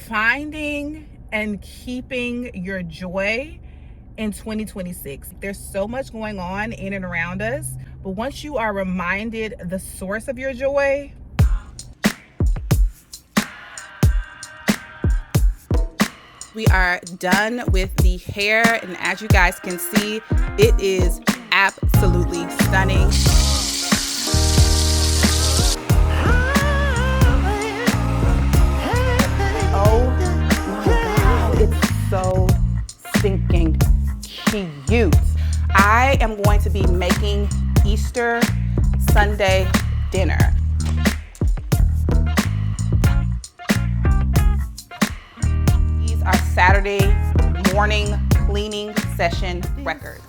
finding and keeping your joy in 2026. There's so much going on in and around us, but once you are reminded the source of your joy, we are done with the hair, and as you guys can see, it is absolutely stunning. Oh my God, it's so stinking cute. I am going to be making Easter Sunday dinner. These are Saturday morning cleaning session records.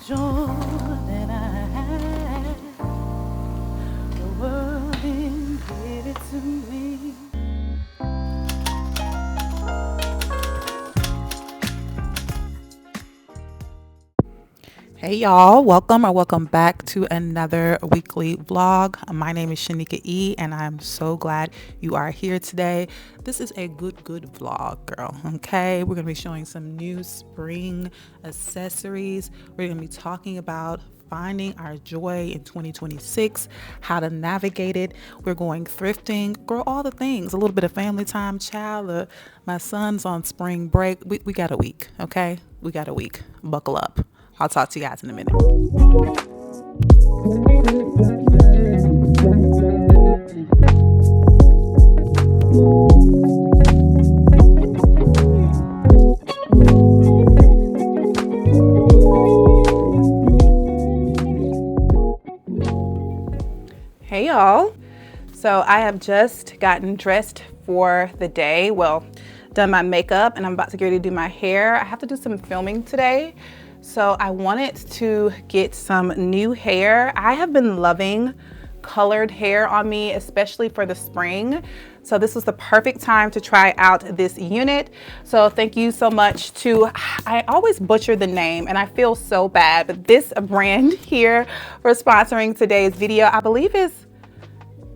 Hey y'all, welcome back to another weekly vlog. My name is Shanika E, and I'm so glad you are here today. This is a good vlog, girl. Okay, we're gonna be showing some new spring accessories. We're gonna be talking about finding our joy in 2026, how to navigate it. We're going thrifting, girl, all the things, a little bit of family time, child. My son's on spring break. We got a week, okay? We got a week. Buckle up. I'll talk to you guys in a minute. Hey y'all. So I have just gotten dressed for the day. Well, done my makeup, and I'm about to get ready to do my hair. I have to do some filming today. So I wanted to get some new hair. I have been loving colored hair on me, especially for the spring. So this was the perfect time to try out this unit. So thank you so much to, I always butcher the name and I feel so bad, but this brand here for sponsoring today's video, I believe is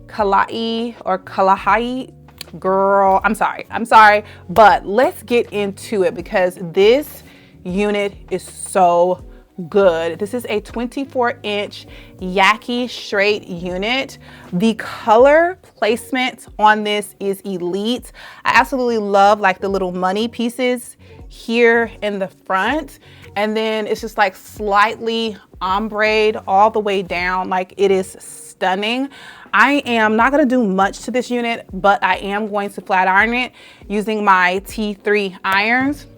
Kalai or Kalahai. Girl, I'm sorry, but let's get into it because this unit is so good. This is a 24-inch Yaki straight unit. The color placement on this is elite. I absolutely love like the little money pieces here in the front, and then it's just like slightly ombre all the way down. Like, it is stunning. I am not going to do much to this unit, but I am going to flat iron it using my T3 irons.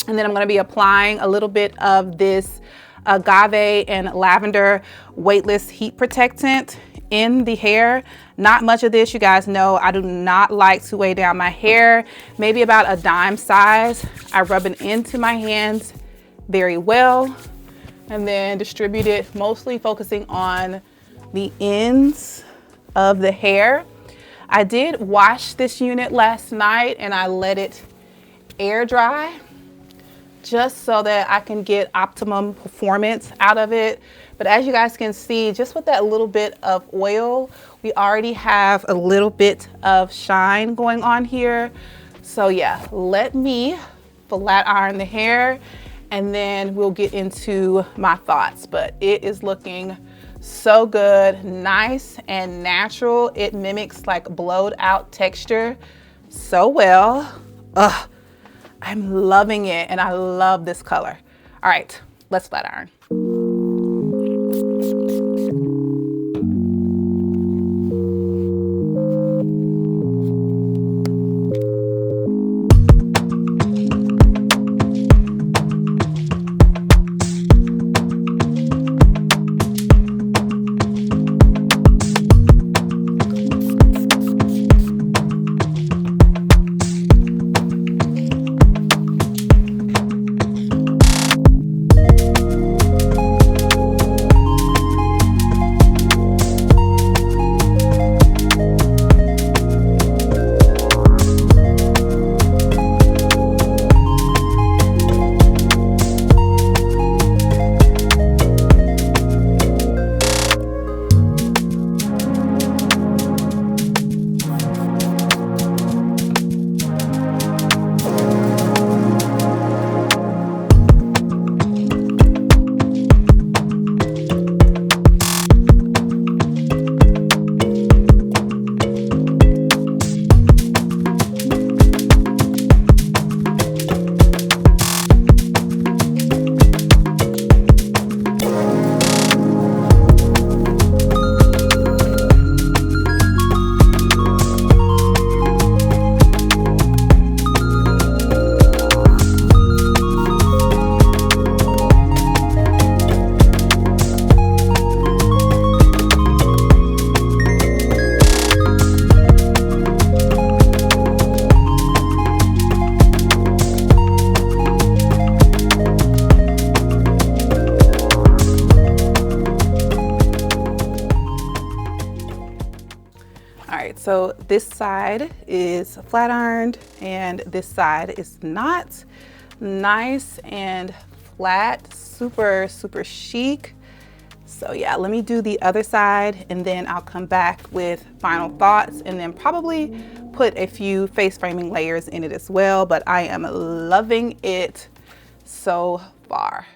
And then I'm going to be applying a little bit of this agave and lavender weightless heat protectant in the hair. Not much of this, you guys know I do not like to weigh down my hair. Maybe about a dime size. I rub it into my hands very well and then distribute it, mostly focusing on the ends of the hair. I did wash this unit last night and I let it air dry, just so that I can get optimum performance out of it. But as you guys can see, just with that little bit of oil, we already have a little bit of shine going on here. So yeah, let me flat iron the hair and then we'll get into my thoughts. But it is looking so good, nice and natural. It mimics like blowed out texture so well. Ugh. I'm loving it and I love this color. All right, let's flat iron. So this side is flat ironed and this side is not. Nice and flat, super, super chic. So yeah, let me do the other side and then I'll come back with final thoughts and then probably put a few face framing layers in it as well, but I am loving it so far.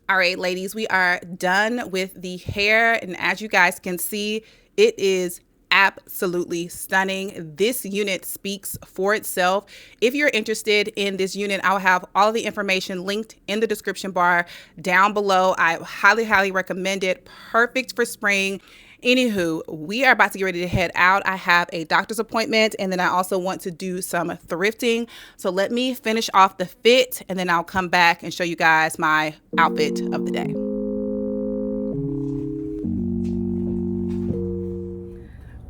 All right, ladies, we are done with the hair. And as you guys can see, it is absolutely stunning. This unit speaks for itself. If you're interested in this unit, I'll have all the information linked in the description bar down below. I highly, highly recommend it. Perfect for spring. Anywho, we are about to get ready to head out. I have a doctor's appointment and then I also want to do some thrifting. So let me finish off the fit and then I'll come back and show you guys my outfit of the day.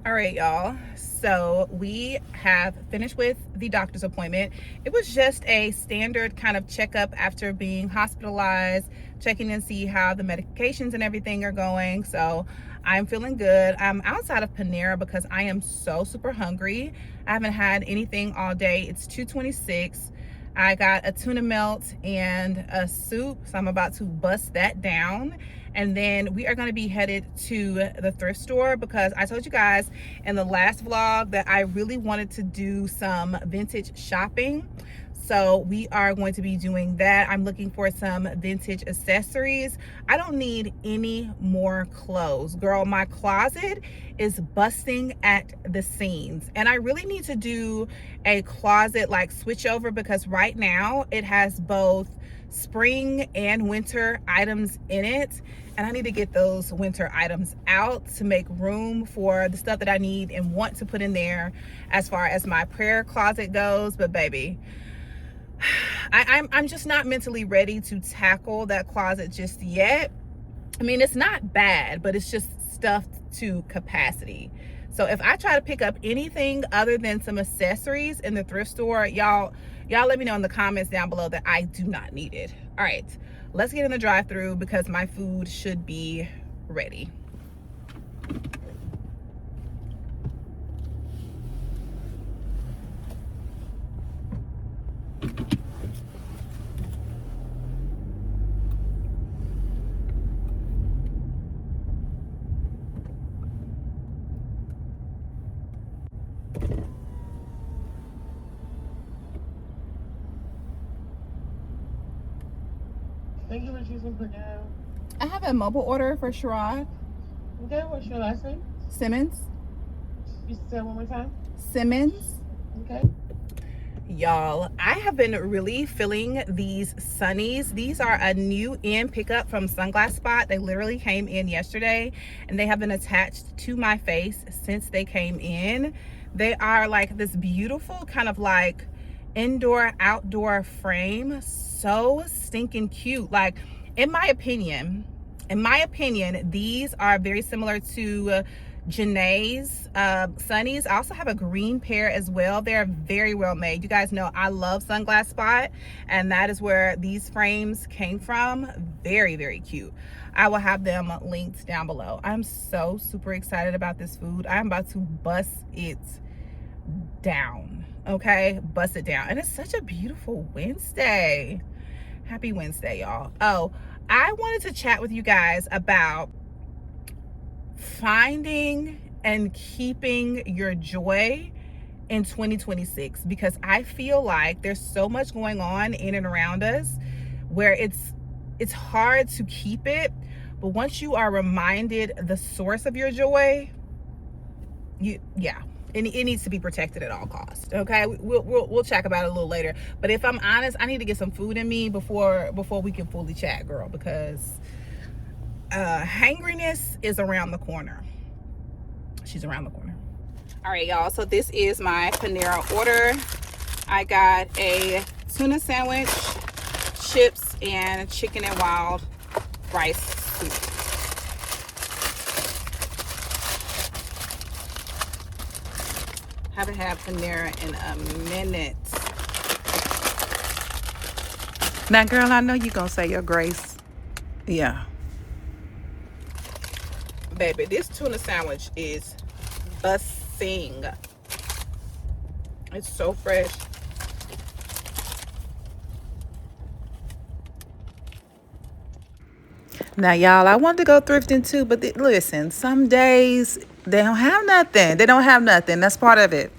All right, y'all. So we have finished with the doctor's appointment. It was just a standard kind of checkup after being hospitalized, checking and see how the medications and everything are going. So I'm feeling good. I'm outside of Panera because I am so super hungry. I haven't had anything all day. It's 2:26. I got a tuna melt and a soup, so I'm about to bust that down. And then we are going to be headed to the thrift store because I told you guys in the last vlog that I really wanted to do some vintage shopping. So we are going to be doing that. I'm looking for some vintage accessories. I don't need any more clothes. Girl, my closet is busting at the seams. And I really need to do a closet like switch over because right now it has both spring and winter items in it. And I need to get those winter items out to make room for the stuff that I need and want to put in there as far as my prayer closet goes. But baby, I'm just not mentally ready to tackle that closet just yet. I mean, it's not bad, but it's just stuffed to capacity. So if I try to pick up anything other than some accessories in the thrift store, y'all let me know in the comments down below that I do not need it. All right, let's get in the drive-thru because my food should be ready. Thank you for choosing Purdue. I have a mobile order for Sherrod. Okay, what's your last name? Simmons. You say it one more time? Simmons. Okay. Y'all, I have been really feeling these Sunnies. These are a new in pickup from Sunglass Spot. They literally came in yesterday and they have been attached to my face since they came in. They are like this beautiful kind of like indoor outdoor frame. So stinking cute. Like in my opinion, these are very similar to Janae's Sunnies. I also have a green pair as well. They're very well made. You guys know I love Sunglass Spot, and that is where these frames came from. Very, very cute. I will have them linked down below. I'm so super excited about this food. I'm about to bust it down. Okay, bust it down. And it's such a beautiful Wednesday. Happy Wednesday, y'all. Oh, I wanted to chat with you guys about finding and keeping your joy in 2026 because I feel like there's so much going on in and around us where it's hard to keep it, but once you are reminded the source of your joy, it needs to be protected at all costs. Okay, we'll chat about it a little later, but if I'm honest, I need to get some food in me before we can fully chat, girl, because hangriness is around the corner. She's around the corner. All right, y'all, so this is my Panera order. I got a tuna sandwich, chips, and chicken and wild rice soup. Haven't had Panera in a minute. Now, girl, I know you're gonna say your grace. Yeah. Baby, this tuna sandwich is bussin'. sing. It's so fresh. Now, y'all, I wanted to go thrifting too, but listen, some days they don't have nothing. They don't have nothing. That's part of it.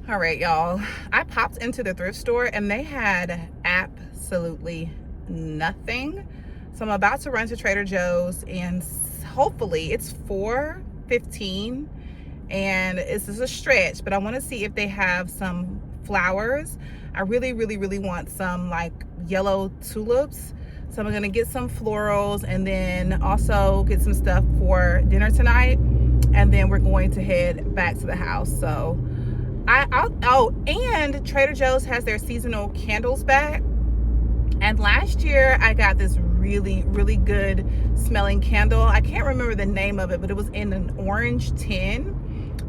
All right, y'all. I popped into the thrift store and they had absolutely nothing. So I'm about to run to Trader Joe's and hopefully it's 4:15 and this is a stretch, but I want to see if they have some flowers. I really, really, really want some like yellow tulips. So I'm gonna get some florals and then also get some stuff for dinner tonight. And then we're going to head back to the house. So and Trader Joe's has their seasonal candles back. And last year I got this really, really good smelling candle. I can't remember the name of it, but it was in an orange tin.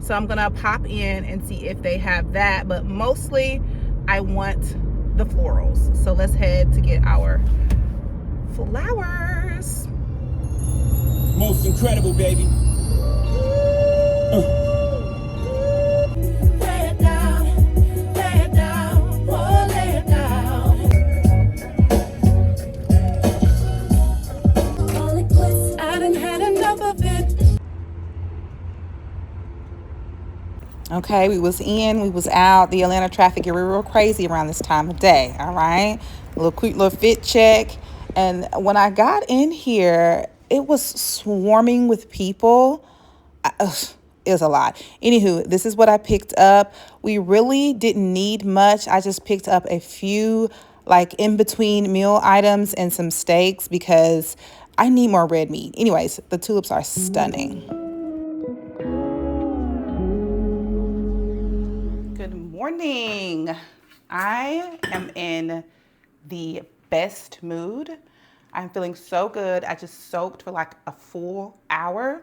So I'm gonna pop in and see if they have that. But mostly I want the florals. So let's head to get our flowers. Most incredible, baby. Okay, we was in, we was out. The Atlanta traffic get real crazy around this time of day, all right? A little quick little fit check. And when I got in here, it was swarming with people. It was a lot. Anywho, this is what I picked up. We really didn't need much. I just picked up a few like in between meal items and some steaks because I need more red meat. Anyways, the tulips are stunning. Good morning. I am in the best mood. I'm feeling so good. I just soaked for like a full hour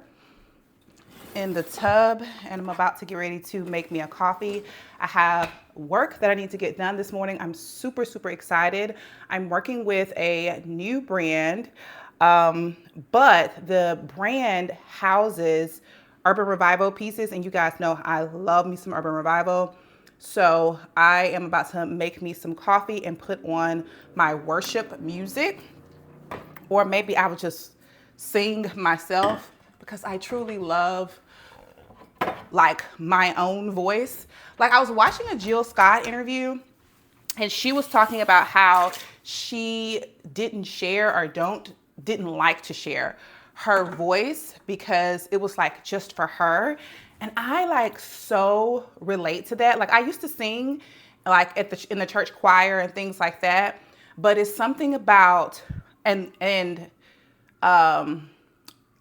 in the tub and I'm about to get ready to make me a coffee. I have work that I need to get done this morning. I'm super, super excited. I'm working with a new brand, but the brand houses Urban Revival pieces, and you guys know I love me some Urban Revival. So I am about to make me some coffee and put on my worship music, or maybe I would just sing myself because I truly love like my own voice. Like I was watching a Jill Scott interview and she was talking about how she didn't share or didn't like to share her voice because it was like just for her. And I like so relate to that. Like I used to sing like in the church choir and things like that, but it's something about and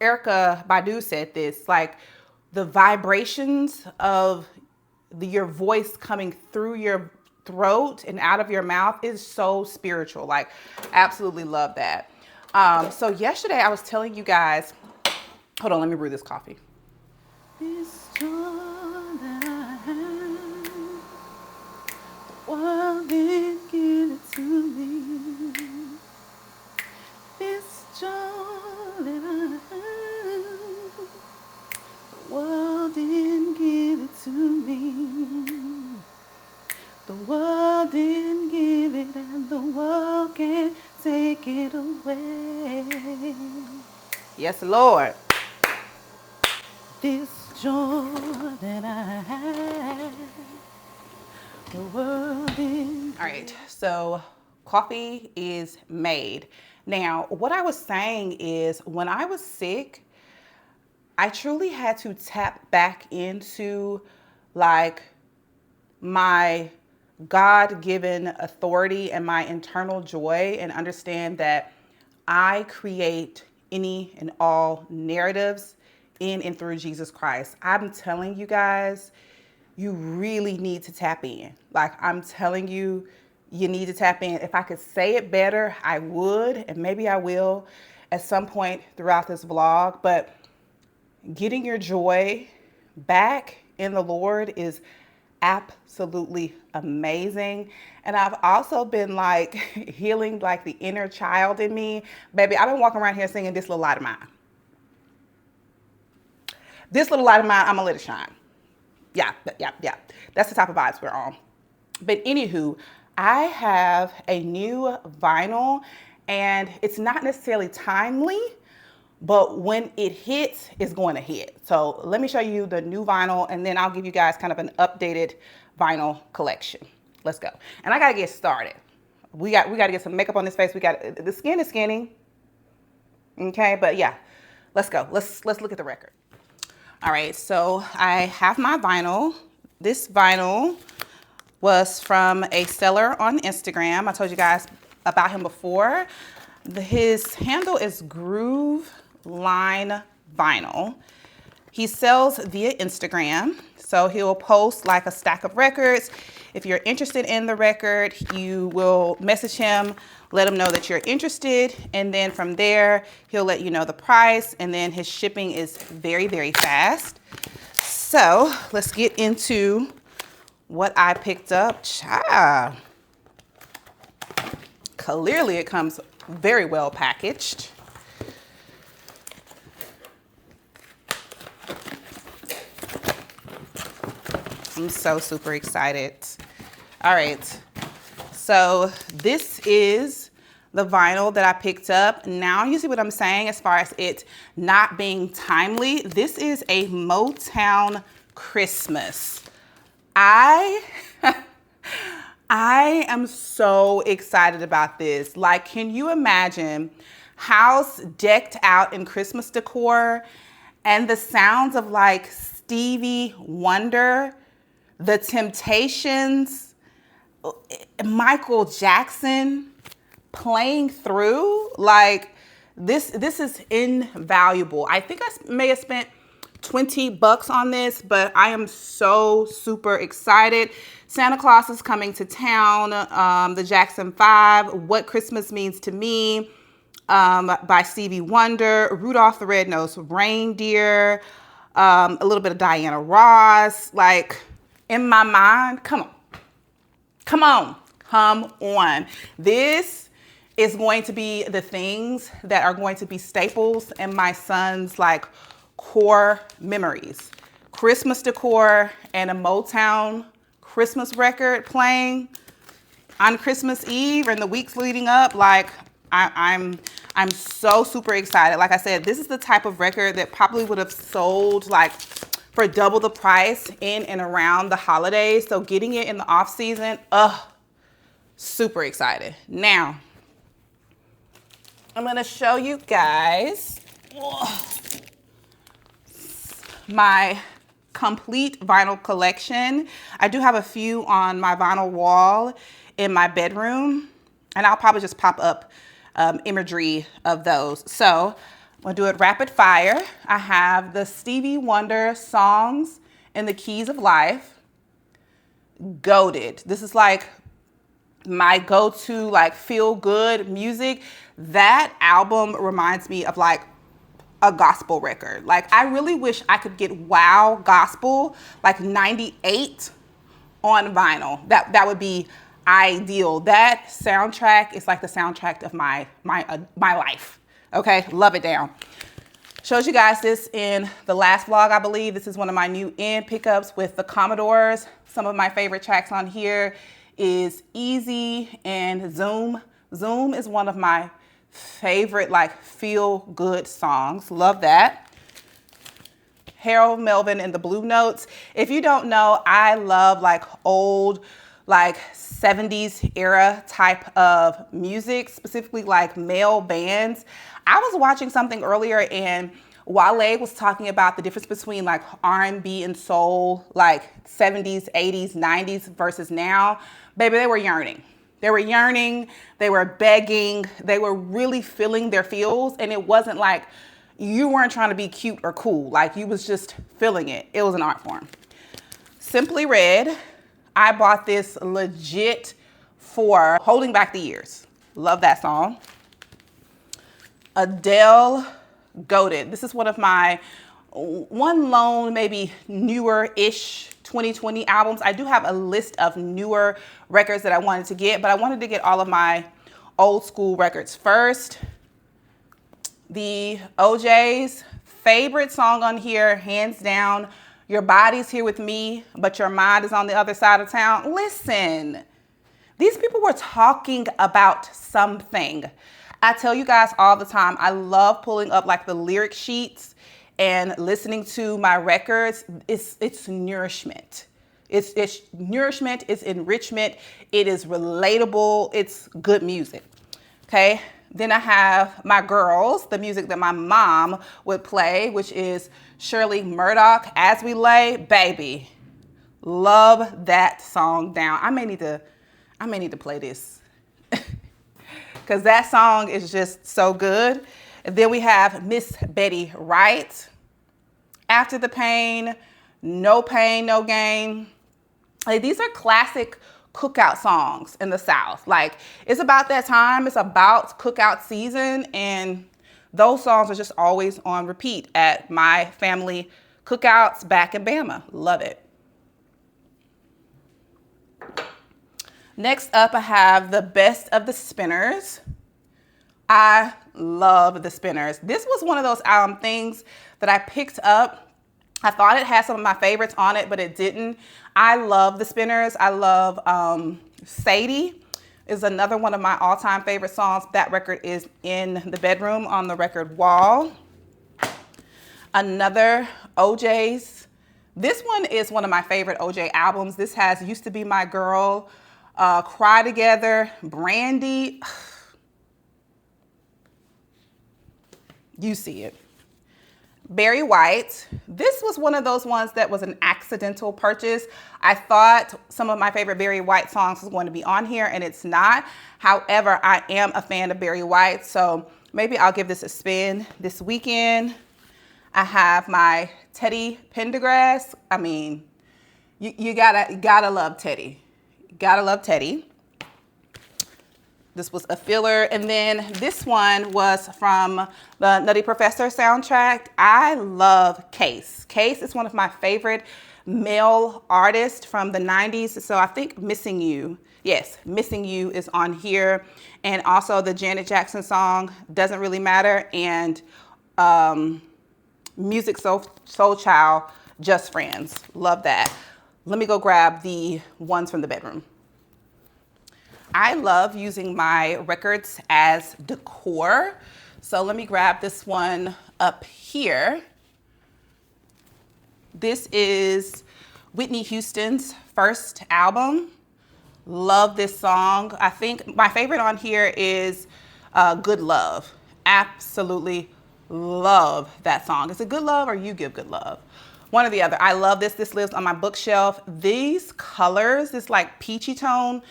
Erica Badu said this, like the vibrations of your voice coming through your throat and out of your mouth is so spiritual. Like absolutely love that. So yesterday I was telling you guys, hold on, let me brew this coffee. This joy that I have, the world didn't give it to me. This joy that I have, the world didn't give it to me. The world didn't give it and the world can't take it away. Yes, Lord. This joy that I have, the world didn't. All right, so coffee is made. Now, what I was saying is when I was sick, I truly had to tap back into like my God-given authority and my internal joy and understand that I create any and all narratives in and through Jesus Christ. I'm telling you guys, you really need to tap in. Like I'm telling you, you need to tap in. If I could say it better, I would, and maybe I will at some point throughout this vlog, but getting your joy back in the Lord is absolutely amazing. And I've also been like healing like the inner child in me. Baby, I've been walking around here singing This Little Light of Mine. This little light of mine, I'm gonna let it shine. Yeah. That's the type of vibes we're on. But anywho, I have a new vinyl, and it's not necessarily timely, but when it hits, it's going to hit. So let me show you the new vinyl, and then I'll give you guys kind of an updated vinyl collection. Let's go. And I gotta get started. We got to get some makeup on this face. The skin is skinny. Okay, but yeah, let's go. Let's look at the record. All right, so I have my vinyl. This vinyl was from a seller on Instagram. I told you guys about him before. His handle is Groove Line Vinyl. He sells via Instagram, so he'll post like a stack of records. If you're interested in the record, you will message him, let him know that you're interested, and then from there, he'll let you know the price, and then his shipping is very, very fast. So let's get into what I picked up. Child. Clearly it comes very well packaged. I'm so super excited. All right, so this is the vinyl that I picked up. Now you see what I'm saying as far as it not being timely. This is a Motown Christmas. I am so excited about this. Like, can you imagine house decked out in Christmas decor and the sounds of like Stevie Wonder, The Temptations, Michael Jackson playing through? Like, this is invaluable. I think I may have spent $20 on this, but I am so super excited. Santa Claus is coming to town. The Jackson 5, What Christmas Means to Me, by Stevie Wonder, Rudolph the Red-Nosed Reindeer, a little bit of Diana Ross. Like, in my mind, come on. This is going to be the things that are going to be staples in my son's like core memories. Christmas decor and a Motown Christmas record playing on Christmas Eve and the weeks leading up. Like, I'm so super excited. Like I said, this is the type of record that probably would have sold like for double the price in and around the holidays. So getting it in the off season, super excited. Now, I'm gonna show you guys my complete vinyl collection. I do have a few on my vinyl wall in my bedroom, and I'll probably just pop up imagery of those. So I'm gonna do it rapid fire. I have the Stevie Wonder Songs in the Keys of Life. Goated. This is like my go-to like feel good music. That album reminds me of like a gospel record. Like, I really wish I could get Wow Gospel like 98 on vinyl. That would be ideal. That soundtrack is like the soundtrack of my life. Okay, love it down. Showed you guys this in the last vlog, I believe. This is one of my new in pickups with the Commodores. Some of my favorite tracks on here is Easy and Zoom. Zoom is one of my favorite like feel good songs. Love that. Harold Melvin and the Blue Notes. If you don't know, I love like old like 70s era type of music, specifically like male bands. I was watching something earlier and Wale was talking about the difference between like R&B and soul, like 70s, 80s, 90s versus now. Baby, they were yearning. They were yearning, they were begging, they were really feeling their feels, and it wasn't like you weren't trying to be cute or cool, like you was just feeling it. It was an art form. Simply Red, I bought this legit for Holding Back the Years. Love that song. Adele, Goated. This is one of my one lone, maybe newer-ish 2020 albums. I do have a list of newer records that I wanted to get, but I wanted to get all of my old school records first. The OJ's favorite song on here, hands down, Your body's here with me, but your mind is on the other side of town. Listen, these people were talking about something. I tell you guys all the time, I love pulling up like the lyric sheets and listening to my records. It's nourishment. It's nourishment, it's enrichment, it is relatable, it's good music. Okay. Then I have my girls, the music that my mom would play, which is Shirley Murdoch, As We Lay. Baby, love that song down. I may need to play this because that song is just so good. And then we have Miss Betty Wright, After the Pain, No Pain, No Gain. Like, these are classic cookout songs in the South. Like, it's about that time. It's about cookout season. And those songs are just always on repeat at my family cookouts back in Bama. Love it. Next up, I have the Best of the Spinners. I love the Spinners. This was one of those things that I picked up. I thought it had some of my favorites on it, but it didn't. I love the Spinners. I love Sadie is another one of my all-time favorite songs. That record is in the bedroom on the record wall. Another OJ's. This one is one of my favorite OJ albums. This has Used to Be My Girl, Cry Together, Brandy. You see it. Barry White. This was one of those ones that was an accidental purchase. I thought some of my favorite Barry White songs was going to be on here, and it's not. However, I am a fan of Barry White, so maybe I'll give this a spin this weekend. I have my Teddy Pendergrass. I mean, you gotta love Teddy. Gotta love Teddy. This was a filler. And then this one was from the Nutty Professor soundtrack. I love Case. Case is one of my favorite male artists from the 90s. So I think Missing You. Yes, Missing You is on here. And also the Janet Jackson song, Doesn't Really Matter. And Music Soul Child, Just Friends. Love that. Let me go grab the ones from the bedroom. I love using my records as decor. So let me grab this one up here. This is Whitney Houston's first album. Love this song. I think my favorite on here is Good Love. Absolutely love that song. Is it Good Love or You Give Good Love? One or the other. I love this. This lives on my bookshelf. These colors, this like peachy tone,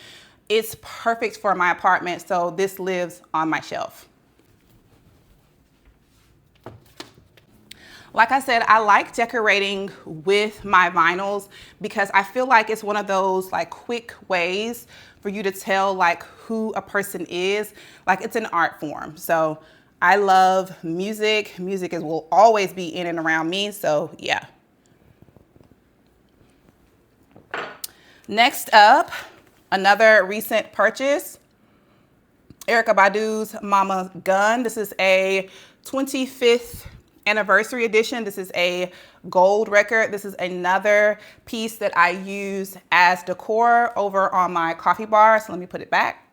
it's perfect for my apartment, so this lives on my shelf. Like I said, I like decorating with my vinyls because I feel like it's one of those like quick ways for you to tell like who a person is. Like, it's an art form. So I love music. Music will always be in and around me, so yeah. Next up, another recent purchase, Erykah Badu's Mama Gun. This is a 25th anniversary edition. This is a gold record. This is another piece that I use as decor over on my coffee bar. So let me put it back.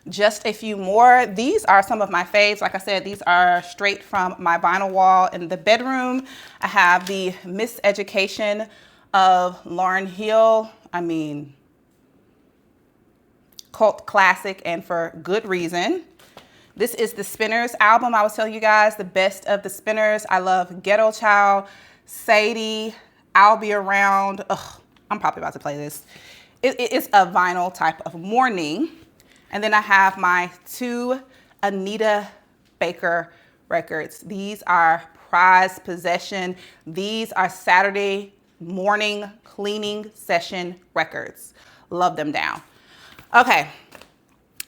Just a few more. These are some of my faves. Like I said, these are straight from my vinyl wall in the bedroom. I have the Miseducation of Lauryn Hill. I mean, cult classic, and for good reason. This is the Spinners album. I was telling you guys the best of the Spinners. I love Ghetto Child, Sadie, I'll Be Around. Ugh, I'm probably about to play this. It's a vinyl type of morning. And then I have my two Anita Baker records. These are prized possession. These are Saturday morning cleaning session records. Love them down. Okay,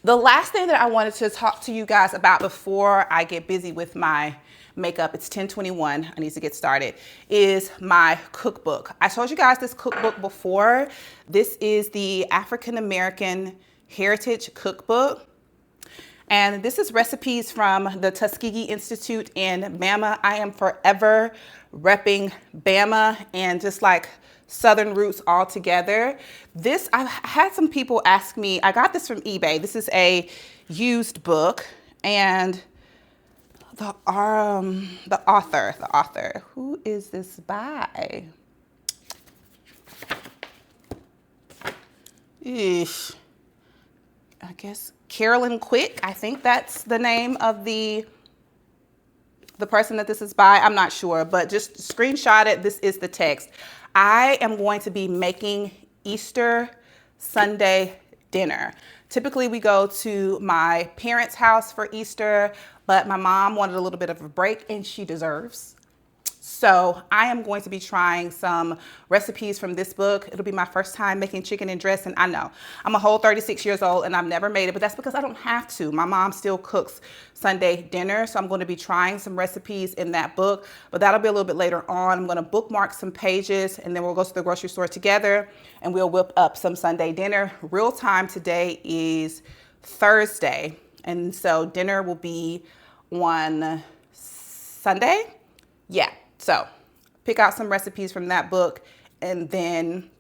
the last thing that I wanted to talk to you guys about before I get busy with my makeup, it's 10:21, I need to get started, is my cookbook. I told you guys this cookbook before. This is the African American Heritage Cookbook. And this is recipes from the Tuskegee Institute in Bama. I am forever repping Bama and just like Southern roots all together. This, I've had some people ask me, I got this from eBay. This is a used book, and the author, who is this by? Eesh. I guess Carolyn Quick. I think that's the name of the person that this is by. I'm not sure, but just screenshot it. This is the text. I am going to be making Easter Sunday dinner. Typically we go to my parents' house for Easter, but my mom wanted a little bit of a break, and she deserves. So I am going to be trying some recipes from this book. It'll be my first time making chicken and dressing. I know I'm a whole 36 years old and I've never made it, but that's because I don't have to. My mom still cooks Sunday dinner. So I'm going to be trying some recipes in that book, but that'll be a little bit later on. I'm going to bookmark some pages, and then we'll go to the grocery store together and we'll whip up some Sunday dinner. Real time today is Thursday. And so dinner will be on Sunday. Yeah. So pick out some recipes from that book, and then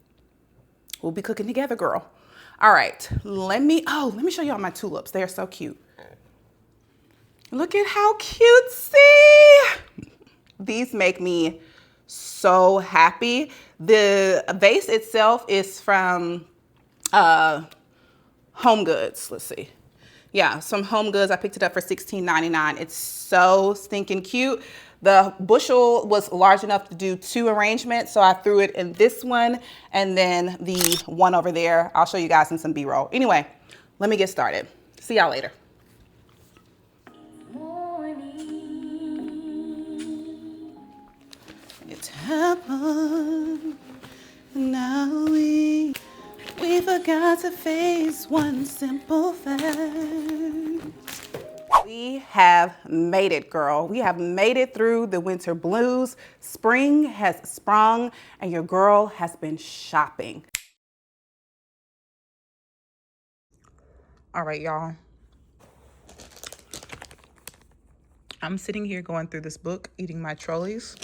we'll be cooking together, girl. All right, let me show y'all my tulips. They are so cute. Look at how cutesy. These make me so happy. The vase itself is from Home Goods. Let's see. Yeah, some Home Goods. I picked it up for $16.99. It's so stinking cute. The bushel was large enough to do 2 arrangements, so I threw it in this one, and then the one over there, I'll show you guys in some B-roll. Anyway, let me get started. See y'all later. It happened. Now we forgot to face one simple fact. We have made it, girl. We have made it through the winter blues. Spring has sprung, and your girl has been shopping. All right, y'all. I'm sitting here going through this book, eating my trolleys.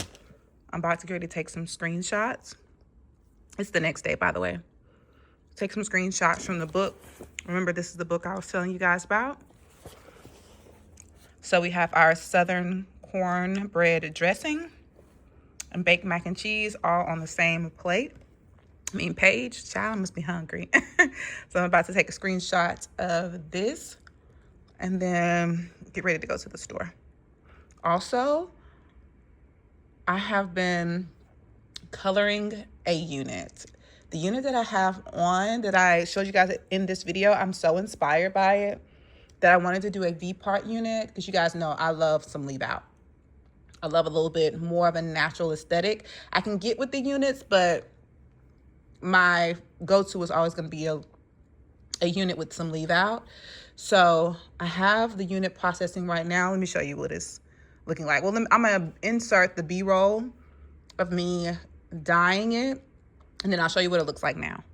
I'm about to get ready to take some screenshots. It's the next day, by the way. Take some screenshots from the book. Remember, this is the book I was telling you guys about. So we have our Southern cornbread dressing and baked mac and cheese all on the same page. Child, must be hungry. So I'm about to take a screenshot of this and then get ready to go to the store. Also, I have been coloring a unit. The unit that I have on, that I showed you guys in this video, I'm so inspired by it that I wanted to do a V-part unit, because you guys know I love some leave out. I love a little bit more of a natural aesthetic. I can get with the units, but my go-to is always going to be a unit with some leave out. So I have the unit processing right now. Let me show you what it's looking like. Well, I'm going to insert the B-roll of me dyeing it, and then I'll show you what it looks like now.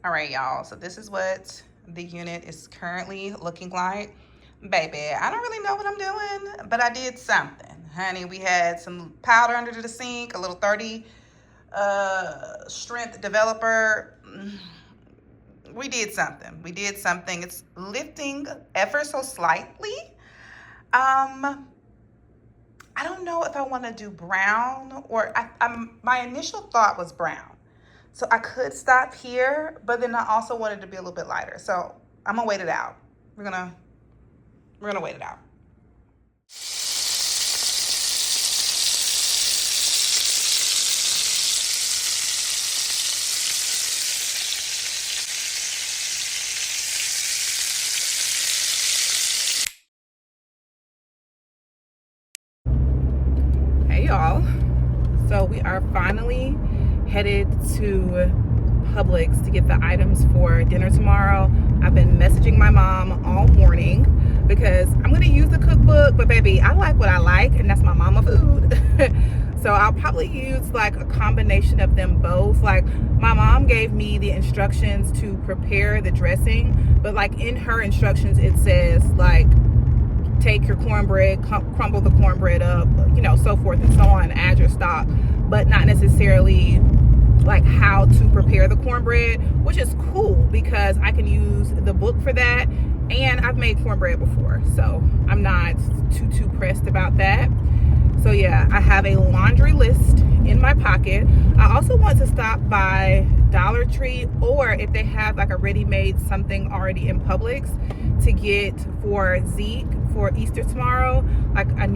All right, y'all, so this is what the unit is currently looking like. Baby, I don't really know what I'm doing, but I did something. Honey, we had some powder under the sink, a little 30 strength developer. We did something. It's lifting ever so slightly. I don't know if I want to do brown, or my initial thought was brown. So I could stop here, but then I also wanted to be a little bit lighter. So I'm gonna wait it out. We're gonna wait it out. Hey y'all. So we are finally headed to Publix to get the items for dinner tomorrow. I've been messaging my mom all morning because I'm gonna use the cookbook, but baby, I like what I like, and that's my mama food. So I'll probably use like a combination of them both. Like my mom gave me the instructions to prepare the dressing, but like in her instructions it says like take your cornbread, crumble the cornbread up, you know, so forth and so on, add your stock, but not necessarily like how to prepare the cornbread, which is cool because I can use the book for that, and I've made cornbread before, so I'm not too pressed about that. So yeah, I have a laundry list in my pocket. I also want to stop by Dollar Tree, or if they have like a ready-made something already in Publix, to get for Zeke for Easter tomorrow. Like I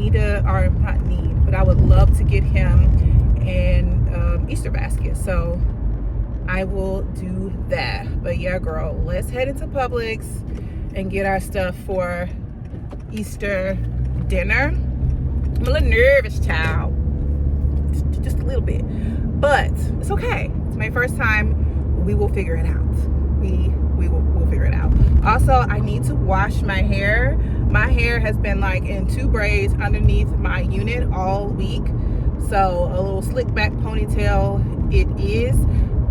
would love to get him an Easter basket. So I will do that. But yeah, girl, let's head into Publix and get our stuff for Easter dinner. I'm a little nervous, child, just a little bit, but it's okay. It's my first time. We will figure it out. We'll figure it out. Also, I need to wash my hair. My hair has been like in 2 braids underneath my unit all week, so a little slick back ponytail it is.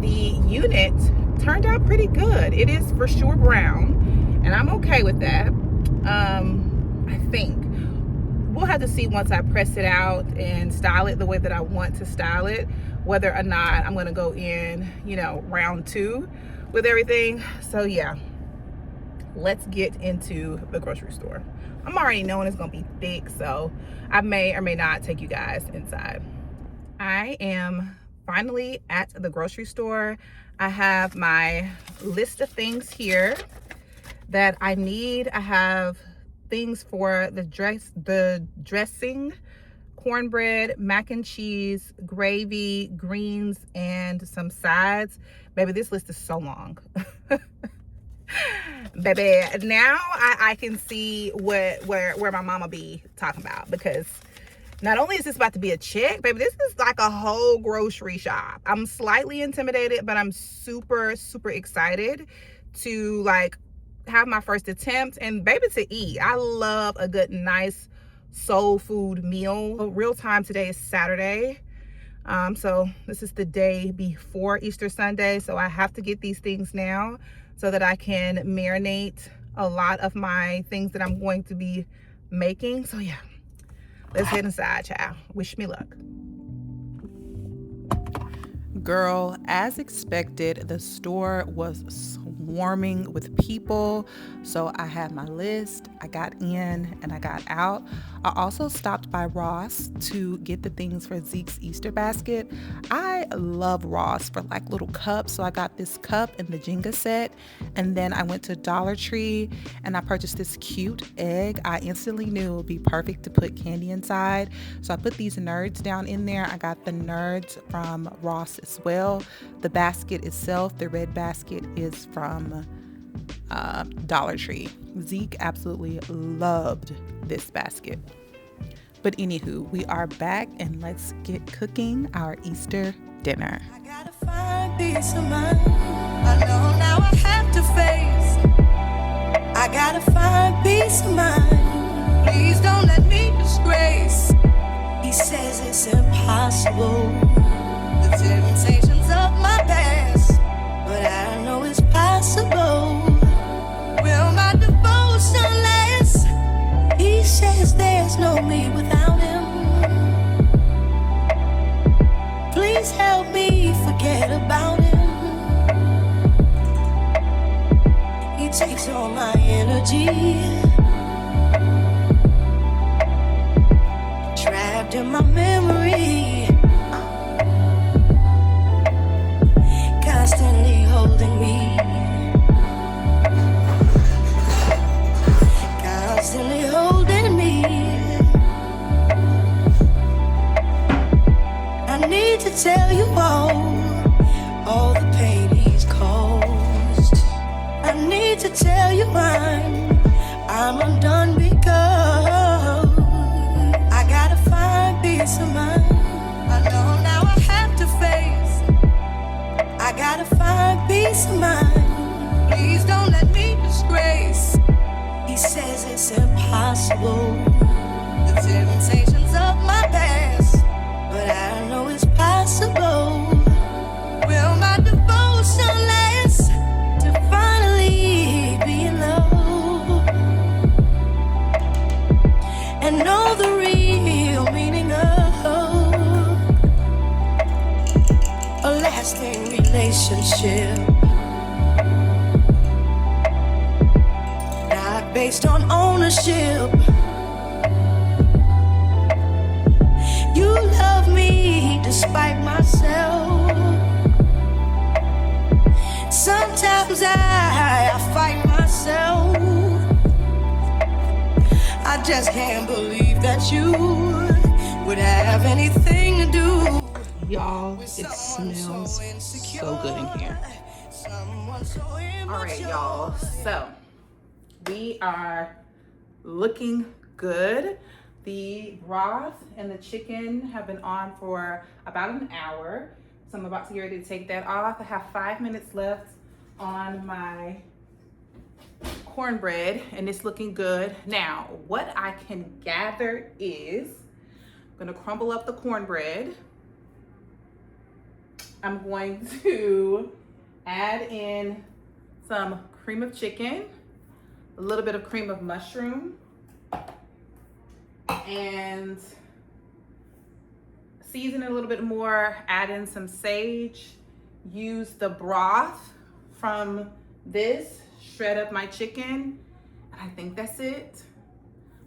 The unit turned out pretty good. It is for sure brown, and I'm okay with that. I think we'll have to see once I press it out and style it the way that I want to style it, whether or not I'm going to go in, you know, round 2 with everything. So yeah, let's get into the grocery store. I'm already knowing it's going to be thick, so I may or may not take you guys inside. I am finally at the grocery store. I have my list of things here that I need. I have things for the dressing, cornbread, mac and cheese, gravy, greens, and some sides. Baby, this list is so long. Baby, now I can see where my mama be talking about, because not only is this about to be a check, baby, this is like a whole grocery shop. I'm slightly intimidated, but I'm super excited to like have my first attempt and baby to eat. I love a good nice soul food meal. Real time, today is Saturday, so this is the day before Easter Sunday, so I have to get these things now so that I can marinate a lot of my things that I'm going to be making. So yeah, let's head inside, child. Wish me luck. Girl, as expected, the store was swarming with people. So I had my list, I got in and I got out. I also stopped by Ross to get the things for Zeke's Easter basket. I love Ross for like little cups, so I got this cup and the Jenga set. And then I went to Dollar Tree and I purchased this cute egg. I instantly knew it would be perfect to put candy inside, so I put these nerds down in there. I got the nerds from Ross as well. The basket itself, the red basket, is from Dollar Tree. Zeke absolutely loved this basket. But anywho, we are back and let's get cooking our Easter dinner. I gotta find peace of mind. I know now I have to face. I gotta find peace of mind. Please don't let me disgrace. He says it's impossible. The temptations of my past, but I know it's possible. Will my devotion last? He says there's no me without him. Please help me forget about him. He takes all my energy, trapped in my memory, constantly holding me, constantly holding me. I need to tell you all the pain he's caused. I need to tell you I'm undone because I gotta find peace of mind. I know now I have to face. I gotta find peace of mind. Please don't let me disgrace. He says it's impossible. The temptations of my past, but I lasting relationship, not based on ownership. You love me despite myself. Sometimes I fight myself. I just can't believe that you would have anything to do. Y'all, it smells so good in here. All right, y'all, so we are looking good. The broth and the chicken have been on for about an hour, so I'm about to get ready to take that off. I have 5 minutes left on my cornbread and it's looking good. Now, what I can gather is I'm gonna crumble up the cornbread. I'm going to add in some cream of chicken, a little bit of cream of mushroom, and season it a little bit more, add in some sage, use the broth from this, shred up my chicken, and I think that's it.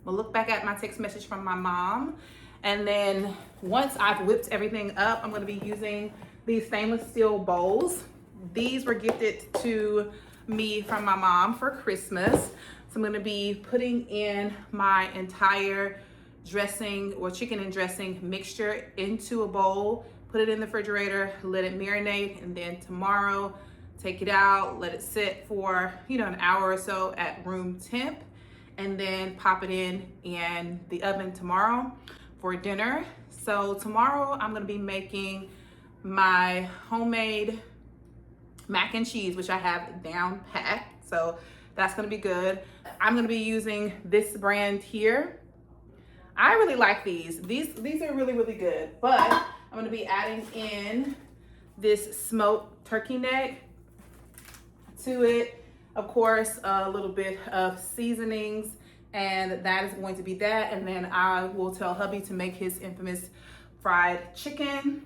We'll look back at my text message from my mom, and then once I've whipped everything up, I'm gonna be using these stainless steel bowls. These were gifted to me from my mom for Christmas. So I'm gonna be putting in my entire dressing or chicken and dressing mixture into a bowl, put it in the refrigerator, let it marinate, and then tomorrow take it out, let it sit for an hour or so at room temp, and then pop it in the oven tomorrow for dinner. So tomorrow I'm gonna be making my homemade mac and cheese, which I have down packed. So that's gonna be good. I'm gonna be using this brand here. I really like these. These are really, really good, but I'm gonna be adding in this smoked turkey neck to it. Of course, a little bit of seasonings, and that is going to be that. And then I will tell hubby to make his infamous fried chicken,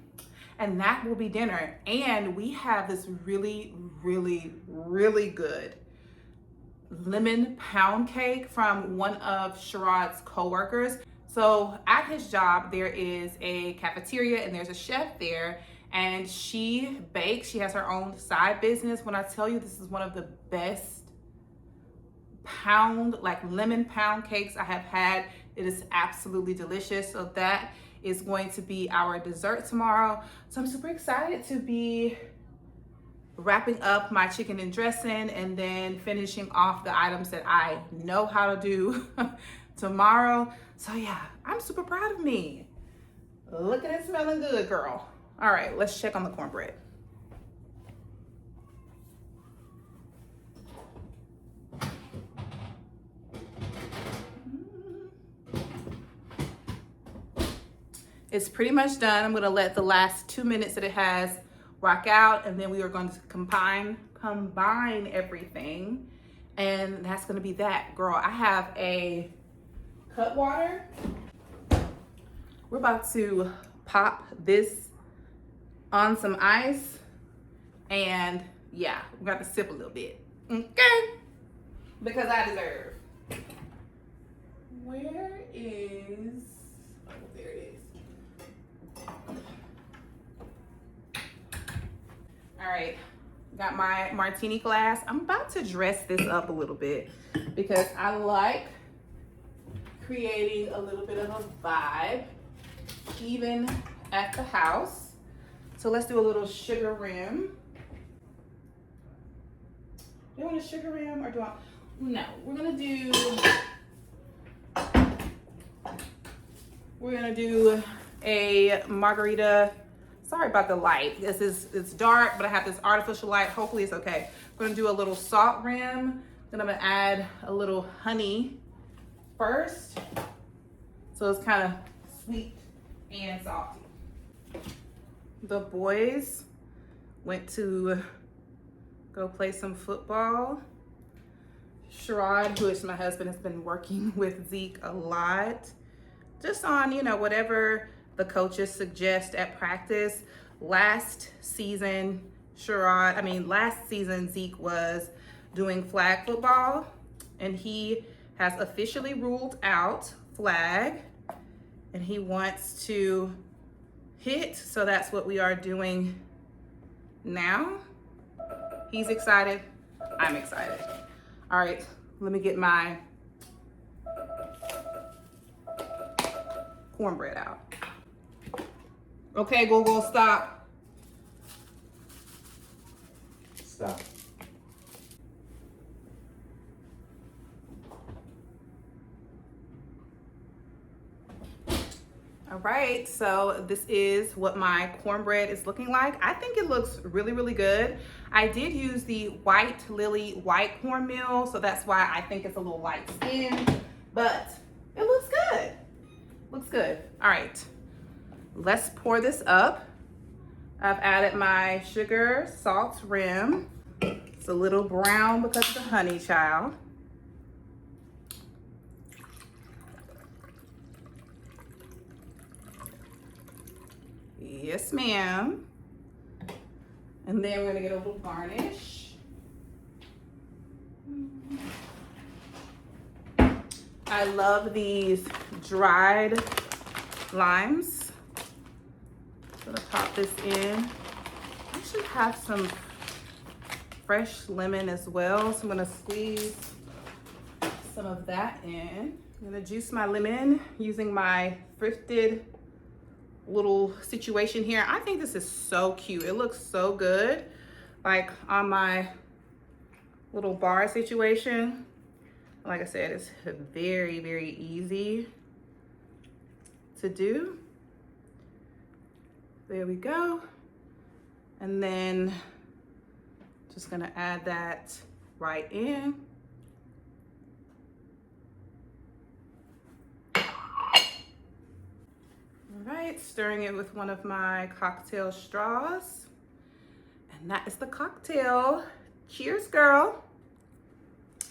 and that will be dinner. And we have this really, really, really good lemon pound cake from one of Sherrod's coworkers. So at his job, there is a cafeteria and there's a chef there, and she bakes. She has her own side business. When I tell you, this is one of the best lemon pound cakes I have had. It is absolutely delicious. So that is going to be our dessert tomorrow. So I'm super excited to be wrapping up my chicken and dressing and then finishing off the items that I know how to do tomorrow. So yeah, I'm super proud of me. Looking and smelling good, girl. All right, let's check on the cornbread. It's pretty much done. I'm gonna let the last 2 minutes that it has rock out, and then we are going to combine everything, and that's gonna be that. Girl, I have a cut water. We're about to pop this on some ice, and yeah, we're gonna sip a little bit, okay? Because I deserve. Where is, oh, there it is. All right, got my martini glass. I'm about to dress this up a little bit because I like creating a little bit of a vibe even at the house. So let's do a little sugar rim. Do you want a sugar rim or do I? No, we're gonna do a margarita. Sorry about the light. It's dark, but I have this artificial light. Hopefully it's okay. We're gonna do a little salt rim. Then I'm gonna add a little honey first. So it's kind of sweet and salty. The boys went to go play some football. Sherrod, who is my husband, has been working with Zeke a lot, just on, whatever the coaches suggest at practice. last season Zeke was doing flag football, and he has officially ruled out flag, and he wants to hit, so that's what we are doing now. He's excited, I'm excited. All right, let me get my cornbread out. Okay, Google, stop. Stop. All right, so this is what my cornbread is looking like. I think it looks really, really good. I did use the White Lily white cornmeal, so that's why I think it's a little light skinned, but it looks good. Looks good. All right, let's pour this up. I've added my sugar, salt rim. It's a little brown because of the honey, child. Yes, ma'am. And then we're gonna get a little garnish. I love these dried limes. I'm gonna pop this in. I should have some fresh lemon as well, so I'm gonna squeeze some of that in. I'm gonna juice my lemon using my thrifted little situation here. I think this is so cute. It looks so good, like on my little bar situation. Like I said, it's very, very easy to do. There we go. And then just gonna add that right in. All right, stirring it with one of my cocktail straws. And that is the cocktail. Cheers, girl.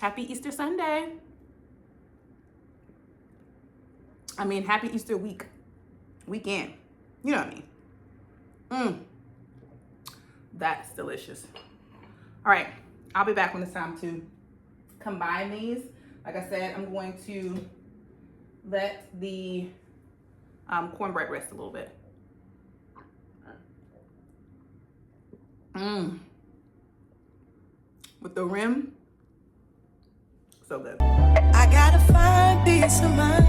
Happy Easter Sunday. I mean, happy Easter weekend. You know what I mean? That's delicious. All right, I'll be back when it's time to combine these. Like I said, I'm going to let the cornbread rest a little bit. With the rim, so good. I gotta find peace of mind.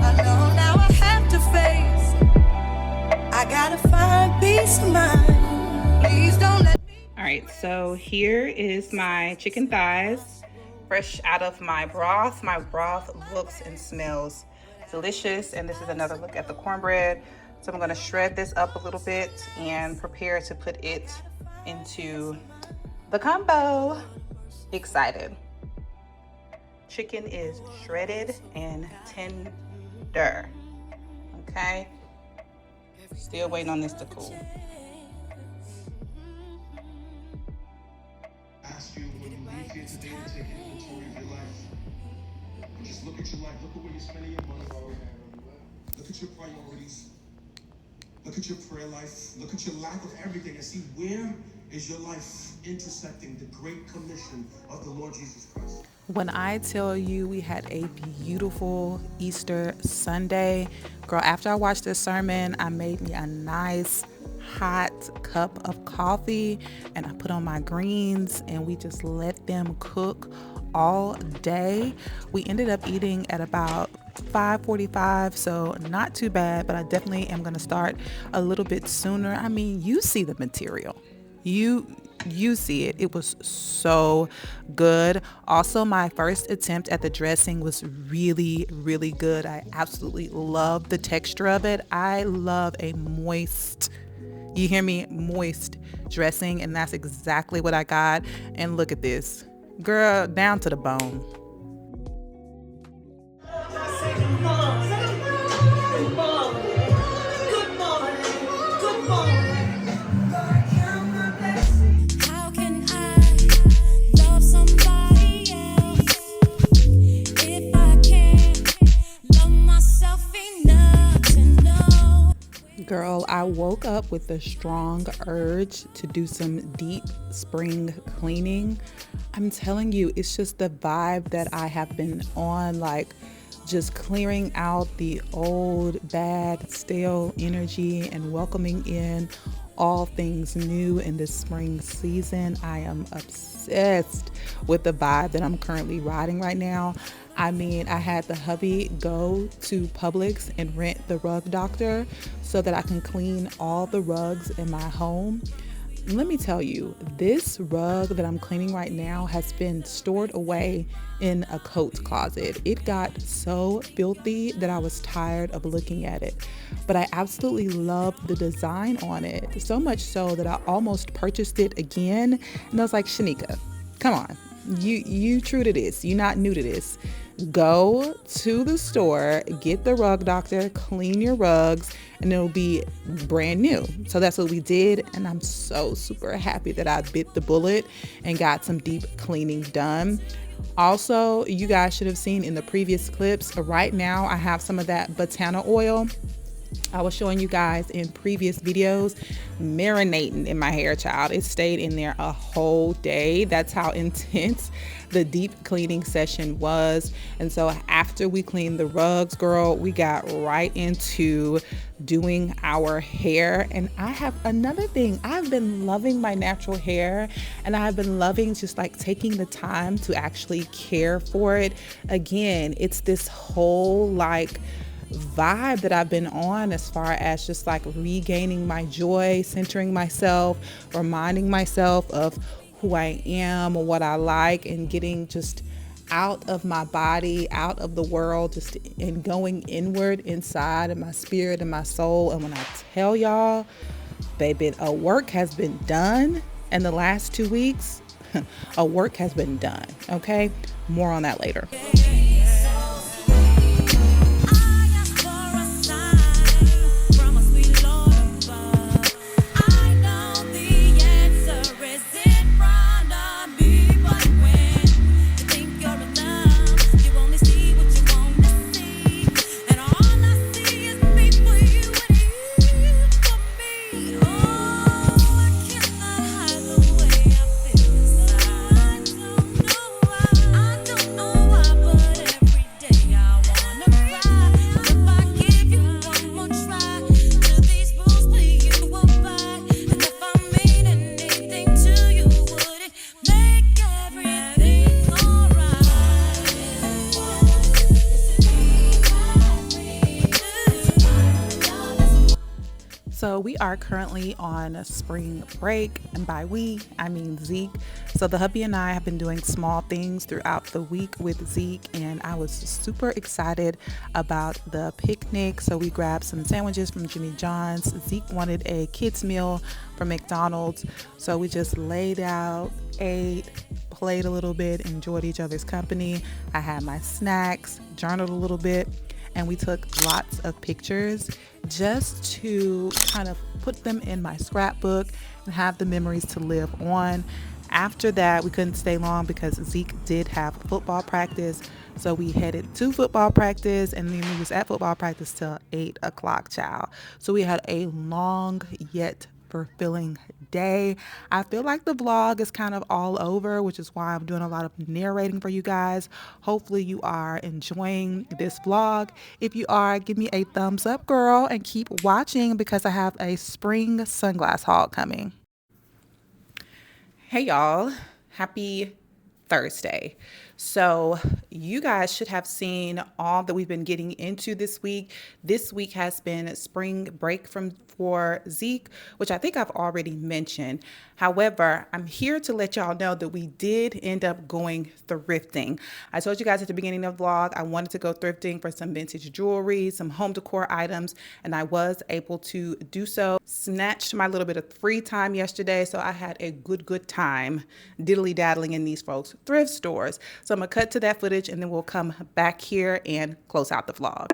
I know now I have to face. I gotta find peace of mind. Please don't let me. All right, so here is my chicken thighs, fresh out of my broth. My broth looks and smells delicious, and this is another look at the cornbread. So I'm gonna shred this up a little bit and prepare to put it into the combo. Excited. Chicken is shredded and tender. Okay, still waiting on this to cool. Ask you when you leave here today to take inventory of your life. And just look at your life. Look at where you're spending your money. Look at your priorities. Look at your prayer life. Look at your lack of everything and see where is your life intersecting the great commission of the Lord Jesus Christ. When I tell you we had a beautiful Easter Sunday, girl, after I watched this sermon, I made me a nice hot cup of coffee and I put on my greens and we just let them cook all day. We ended up eating at about 5:45, so not too bad, but I definitely am going to start a little bit sooner. I mean, you see the material. You see it. It was so good. Also, my first attempt at the dressing was really, really good. I absolutely love the texture of it. I love a moist, you hear me, moist dressing, and that's exactly what I got. And look at this, girl, down to the bone. Girl, I woke woke up with a strong urge to do some deep spring cleaning. I'm telling you, it's just the vibe that I have been on, like just clearing out the old, bad, stale energy and welcoming in all things new in this spring season. I am obsessed with the vibe that I'm currently riding right now. I mean, I had the hubby go to Publix and rent the rug doctor so that I can clean all the rugs in my home. Let me tell you, this rug that I'm cleaning right now has been stored away in a coat closet. It got so filthy that I was tired of looking at it, but I absolutely love the design on it, so much so that I almost purchased it again. And I was like, Shanika, come on, you true to this, you're not new to this. Go to the store, get the rug doctor, clean your rugs, and it'll be brand new. So that's what we did, and I'm so super happy that I bit the bullet and got some deep cleaning done. Also, you guys should have seen in the previous clips, right now I have some of that Botana oil I was showing you guys in previous videos marinating in my hair, child. It stayed in there a whole day. That's how intense the deep cleaning session was. And so after we cleaned the rugs, girl, we got right into doing our hair. And I have another thing. I've been loving my natural hair, and I've been loving just like taking the time to actually care for it. Again, it's this whole like vibe that I've been on as far as just like regaining my joy, centering myself, reminding myself of who I am or what I like, and getting just out of my body, out of the world, just and going inward inside of my spirit and my soul. And when I tell y'all, baby, a work has been done in the last 2 weeks. A work has been done. Okay, more on that later. So we are currently on a spring break, and by we, I mean Zeke. So the hubby and I have been doing small things throughout the week with Zeke, and I was super excited about the picnic. So we grabbed some sandwiches from Jimmy John's. Zeke wanted a kids meal from McDonald's. So we just laid out, ate, played a little bit, enjoyed each other's company. I had my snacks, journaled a little bit, and we took lots of pictures just to kind of put them in my scrapbook and have the memories to live on. After that, we couldn't stay long because Zeke did have football practice. So we headed to football practice, and then we was at football practice till 8 o'clock, child. So we had a long yet fulfilling day. I feel like the vlog is kind of all over, which is why I'm doing a lot of narrating for you guys. Hopefully you are enjoying this vlog. If you are, give me a thumbs up, girl, and keep watching because I have a spring sunglass haul coming. Hey y'all, happy Thursday. So you guys should have seen all that we've been getting into this week. This week has been spring break for Zeke, which I think I've already mentioned. However, I'm here to let y'all know that we did end up going thrifting. I told you guys at the beginning of the vlog, I wanted to go thrifting for some vintage jewelry, some home decor items, and I was able to do so. Snatched my little bit of free time yesterday, so I had a good time diddly-daddling in these folks' thrift stores. So I'm gonna cut to that footage, and then we'll come back here and close out the vlog.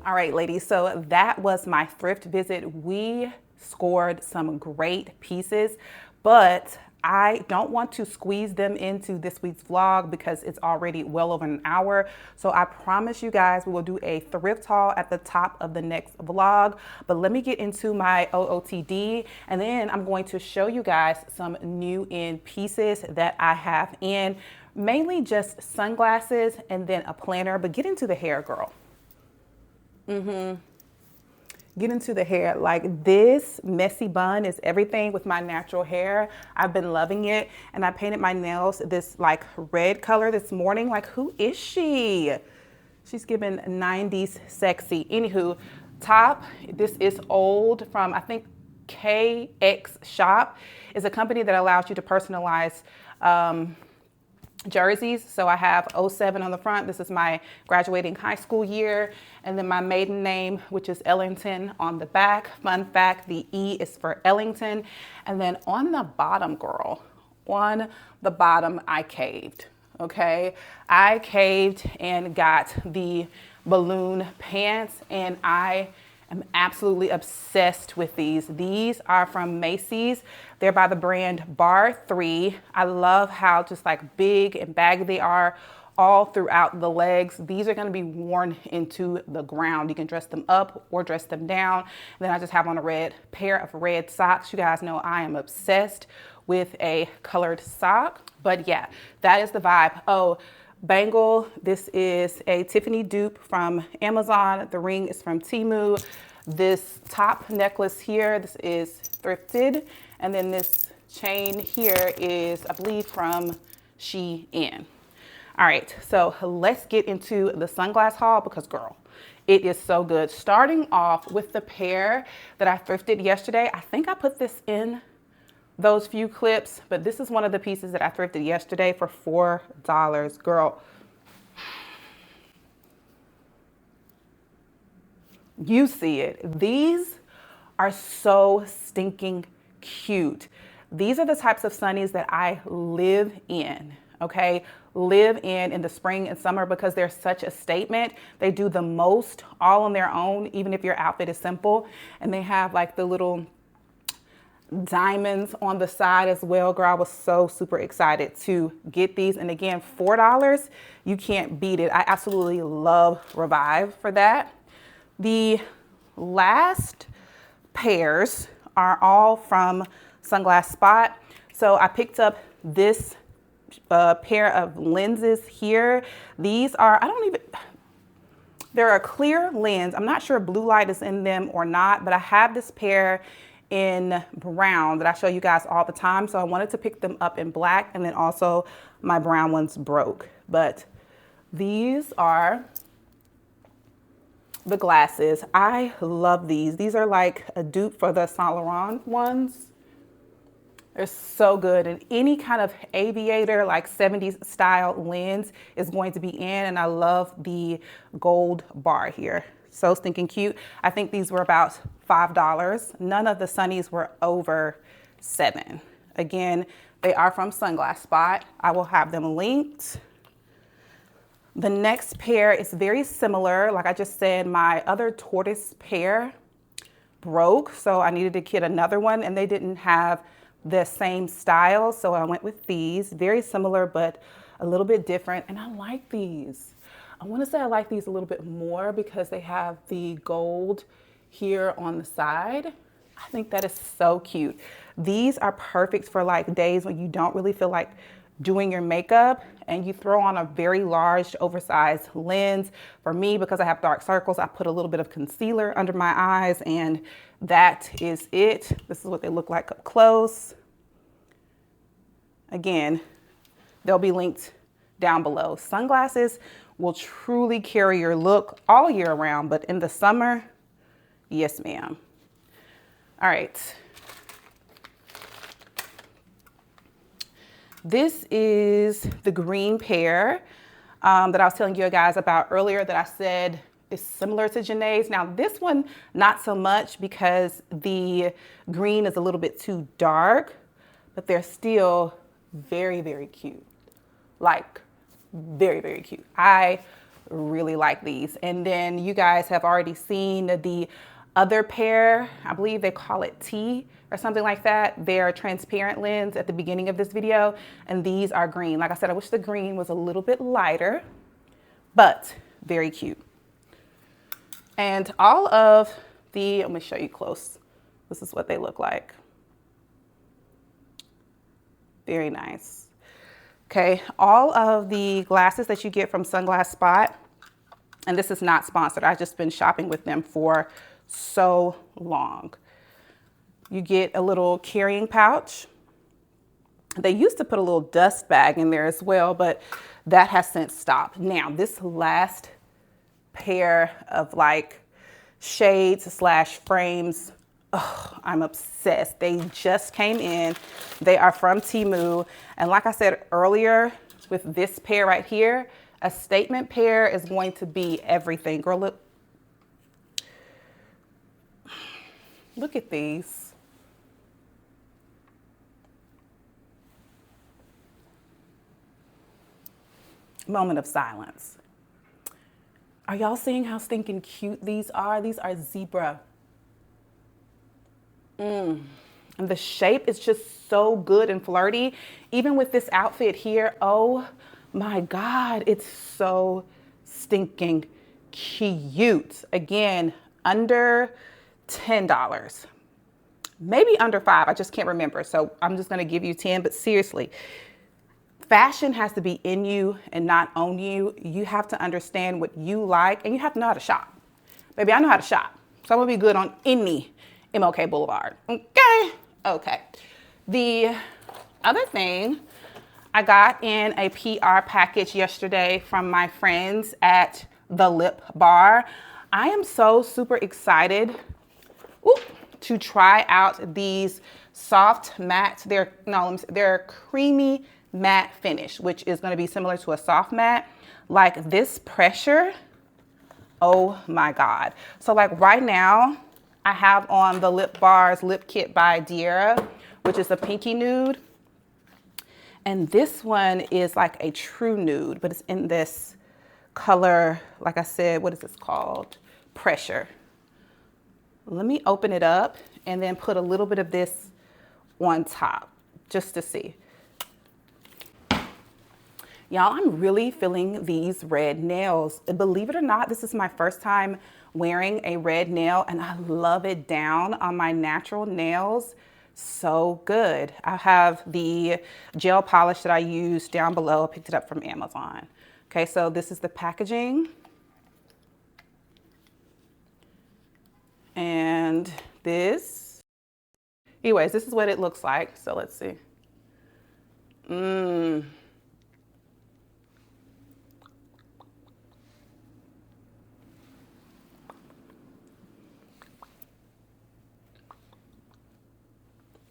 All right, ladies, so that was my thrift visit. We scored some great pieces, but I don't want to squeeze them into this week's vlog because it's already well over an hour. So I promise you guys we will do a thrift haul at the top of the next vlog. But let me get into my OOTD, and then I'm going to show you guys some new in pieces that I have in, mainly just sunglasses and then a planner. But get into the hair, girl. Get into the hair. Like, this messy bun is everything with my natural hair. I've been loving it, and I painted my nails this like red color this morning. Like, who is she? She's giving 90s sexy. Anywho, top, this is old from, I think, KX Shop is a company that allows you to personalize jerseys. So I have 07 on the front. This is my graduating high school year. And then my maiden name, which is Ellington, on the back. Fun fact, the E is for Ellington. And then on the bottom, girl, on the bottom, I caved, okay? I caved and got the balloon pants, and I am absolutely obsessed with these. These are from Macy's. They're by the brand Bar 3. I love how just like big and baggy they are all throughout the legs. These are going to be worn into the ground. You can dress them up or dress them down. And then I just have on a red pair of red socks. You guys know I am obsessed with a colored sock. But yeah, that is the vibe. Oh, bangle, this is a Tiffany dupe from Amazon. The ring is from Temu. This top necklace here, this is thrifted. And then this chain here is, I believe, from Shein. All right, so let's get into the sunglass haul because, girl, it is so good. Starting off with the pair that I thrifted yesterday. I think I put this in those few clips, but this is one of the pieces that I thrifted yesterday for $4. Girl, you see it. These are so stinking cute. These are the types of sunnies that I live in, okay? Live in the spring and summer because they're such a statement. They do the most all on their own, even if your outfit is simple. And they have like the little diamonds on the side as well. Girl, I was so super excited to get these. And again, $4, you can't beat it. I absolutely love Revive for that. The last pairs are all from Sunglass Spot. So I picked up this pair of lenses here. These are, they're a clear lens. I'm not sure if blue light is in them or not, but I have this pair in brown that I show you guys all the time. So I wanted to pick them up in black, and then also my brown ones broke. But these are the glasses. I love these. These are like a dupe for the Saint Laurent ones. They're so good, and any kind of aviator, like 70s style lens is going to be in, and I love the gold bar here. So stinking cute. I think these were about $5. None of the Sunnies were over $7. Again, they are from Sunglass Spot. I will have them linked. The next pair is very similar. Like I just said, my other tortoise pair broke, so I needed to get another one, and they didn't have the same style, so I went with these. Very similar, but a little bit different, and I like these. I want to say I like these a little bit more because they have the gold here on the side. I think that is so cute. These are perfect for like days when you don't really feel like doing your makeup and you throw on a very large oversized lens. For me, because I have dark circles, I put a little bit of concealer under my eyes, and that is it. This is what they look like up close. Again, They'll be linked down below. Sunglasses will truly carry your look all year round, but in the summer, yes, ma'am. All right. This is the green pair that I was telling you guys about earlier that I said is similar to Janae's. Now this one, not so much because the green is a little bit too dark, but they're still very, very cute. Like very, very cute. I really like these. And then you guys have already seen the other pair. I believe they call it T or something like that. They're transparent lens at the beginning of this video, and these are green. Like I said, I wish the green was a little bit lighter, but very cute. And all of the, I'm gonna show you close. This is what they look like. Very nice. Okay, all of the glasses that you get from Sunglass Spot, and this is not sponsored, I've just been shopping with them for so long. You get a little carrying pouch. They used to put a little dust bag in there as well, but that has since stopped. Now, this last pair of like shades slash frames, oh, I'm obsessed. They just came in. They are from Temu. And like I said earlier, with this pair right here, a statement pair is going to be everything. Girl, look at these. Moment of silence. Are y'all seeing how stinking cute these are? These are zebra. And the shape is just so good and flirty. Even with this outfit here, oh my God, it's so stinking cute. Again, under $10. Maybe under $5, I just can't remember. So I'm just gonna give you 10, but seriously, fashion has to be in you and not on you. You have to understand what you like, and you have to know how to shop. Baby, I know how to shop. So I'm gonna be good on any MLK Boulevard, okay? Okay. The other thing, I got in a PR package yesterday from my friends at the Lip Bar. I am so super excited to try out these soft matte. They're creamy matte finish, which is going to be similar to a soft matte. Like this pressure, oh my God. So like right now, I have on the Lip Bar's Lip Kit by Diera, which is a pinky nude. And this one is like a true nude, but it's in this color, like I said, what is this called? Pressure. Let me open it up and then put a little bit of this on top just to see. Y'all, I'm really feeling these red nails. Believe it or not, this is my first time wearing a red nail, and I love it down on my natural nails. So good. I have the gel polish that I use down below. I picked it up from Amazon. Okay, so this is the packaging. And this, anyways, this is what it looks like. So let's see.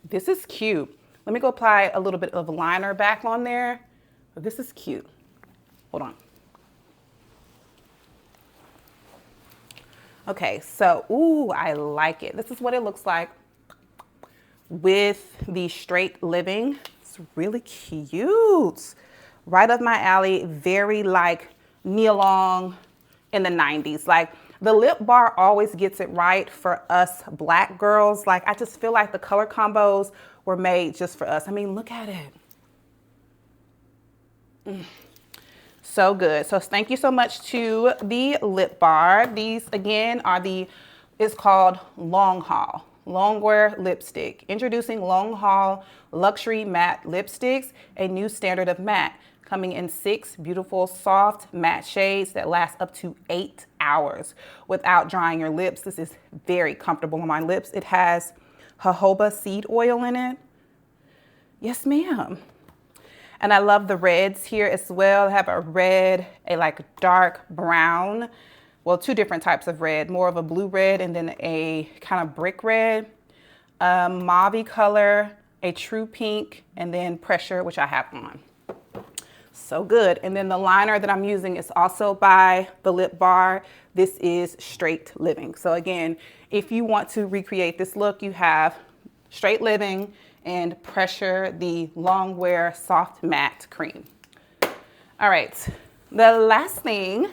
This is cute. Let me go apply a little bit of liner back on there. But this is cute. Hold on. Okay, so, ooh, I like it. This is what it looks like with the Straight Living. It's really cute. Right up my alley, very like knee long in the 90s. Like the Lip Bar always gets it right for us black girls. Like I just feel like the color combos were made just for us. I mean, look at it. So good. So thank you so much to the Lip Bar. These again are it's called Long Haul, Longwear Lipstick. Introducing Long Haul Luxury Matte Lipsticks, a new standard of matte. Coming in 6 beautiful soft matte shades that last up to 8 hours without drying your lips. This is very comfortable on my lips. It has jojoba seed oil in it. Yes, ma'am. And I love the reds here as well. I have a red, a like dark brown, well, two different types of red, more of a blue red and then a kind of brick red, a mauve color, a true pink, and then pressure, which I have on. So good. And then the liner that I'm using is also by the Lip Bar. This is Straight Living. So again, if you want to recreate this look, you have Straight Living and Pressure, the long wear soft matte cream. All right, the last thing,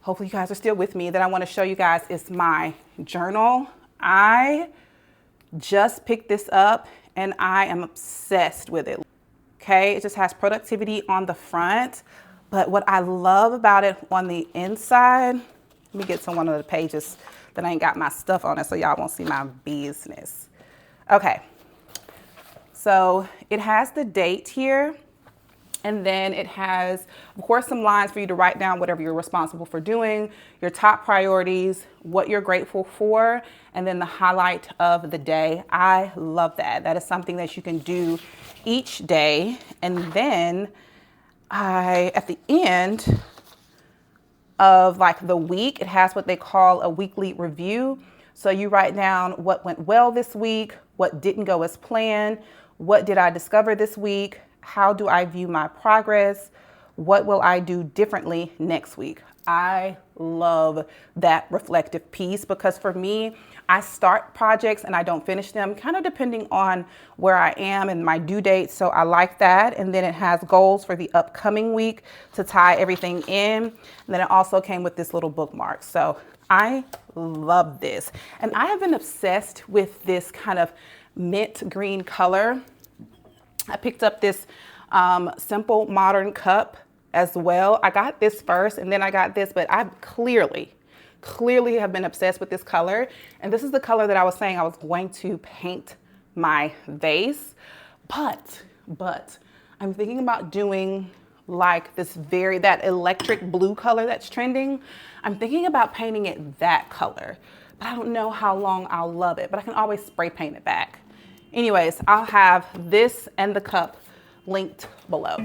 hopefully you guys are still with me, that I want to show you guys is my journal. I just picked this up and I am obsessed with it. Okay, it just has productivity on the front, but what I love about it on the inside, let me get to one of the pages that I ain't got my stuff on it so y'all won't see my business. Okay, so it has the date here, and then it has, of course, some lines for you to write down whatever you're responsible for doing, your top priorities, what you're grateful for, and then the highlight of the day. I love that. That is something that you can do each day. And then at the end of like the week, it has what they call a weekly review. So you write down what went well this week, what didn't go as planned, what did I discover this week, how do I view my progress, what will I do differently next week. I love that reflective piece because for me, I start projects and I don't finish them, kind of depending on where I am and my due date. So I like that. And then it has goals for the upcoming week to tie everything in. And then it also came with this little bookmark. So I love this. And I have been obsessed with this kind of mint green color. I picked up this simple modern cup as well. I got this first and then I got this, but I clearly have been obsessed with this color. And this is the color that I was saying I was going to paint my vase. But I'm thinking about doing like that electric blue color that's trending. I'm thinking about painting it that color, but I don't know how long I'll love it, but I can always spray paint it back. Anyways, I'll have this and the cup linked below.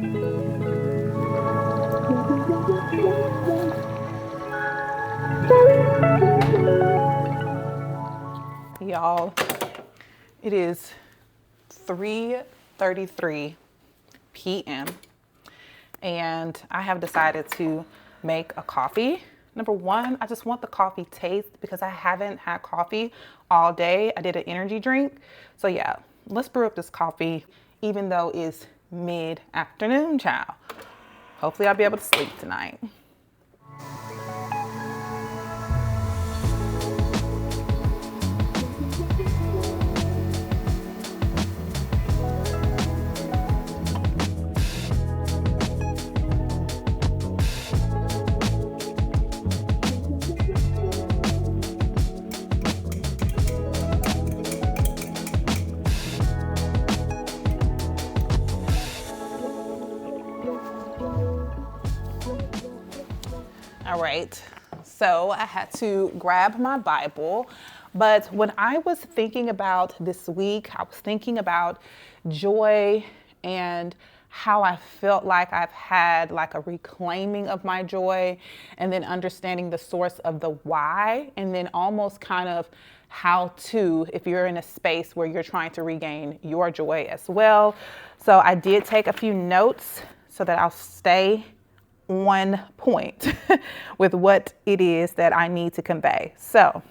Y'all, it is 3:33 p.m. and I have decided to make a coffee. Number one, I just want the coffee taste because I haven't had coffee all day. I did an energy drink. So yeah, let's brew up this coffee even though it's mid-afternoon, child. Hopefully I'll be able to sleep tonight. All right, so I had to grab my Bible, but when I was thinking about this week, I was thinking about joy and how I felt like I've had like a reclaiming of my joy, and then understanding the source of the why, and then almost kind of how to, if you're in a space where you're trying to regain your joy as well. So I did take a few notes so that I'll stay on point with what it is that I need to convey. So